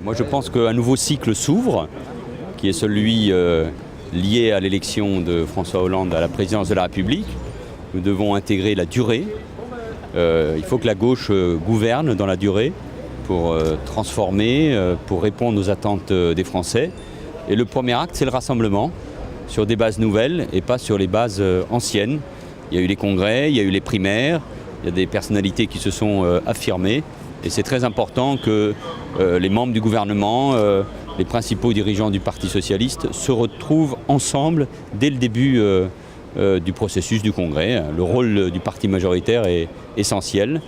Moi je pense qu'un nouveau cycle s'ouvre, qui est celui lié à l'élection de François Hollande à la présidence de la République. Nous devons intégrer la durée. Il faut que la gauche gouverne dans la durée pour transformer, pour répondre aux attentes des Français. Et le premier acte, c'est le rassemblement sur des bases nouvelles et pas sur les bases anciennes. Il y a eu les congrès, il y a eu les primaires, il y a des personnalités qui se sont affirmées. Et c'est très important que les membres du gouvernement, les principaux dirigeants du Parti socialiste se retrouvent ensemble dès le début du processus du Congrès. Le rôle du parti majoritaire est essentiel.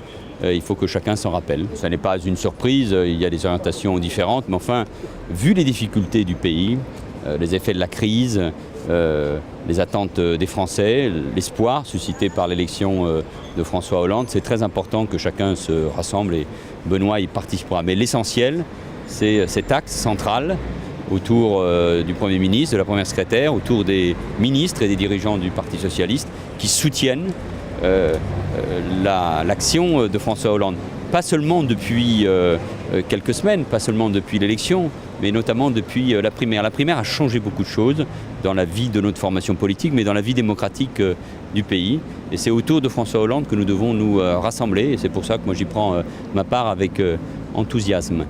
Il faut que chacun s'en rappelle. Ce n'est pas une surprise, il y a des orientations différentes, mais enfin, vu les difficultés du pays, les effets de la crise, les attentes des Français, l'espoir suscité par l'élection de François Hollande, c'est très important que chacun se rassemble et Benoît y participera. Mais l'essentiel, c'est cet axe central autour du Premier ministre, de la Première secrétaire, autour des ministres et des dirigeants du Parti socialiste qui soutiennent l'action de François Hollande. Pas seulement depuis quelques semaines, pas seulement depuis l'élection, mais notamment depuis la primaire. La primaire a changé beaucoup de choses dans la vie de notre formation politique, mais dans la vie démocratique du pays. Et c'est autour de François Hollande que nous devons nous rassembler. Et c'est pour ça que moi j'y prends ma part avec enthousiasme.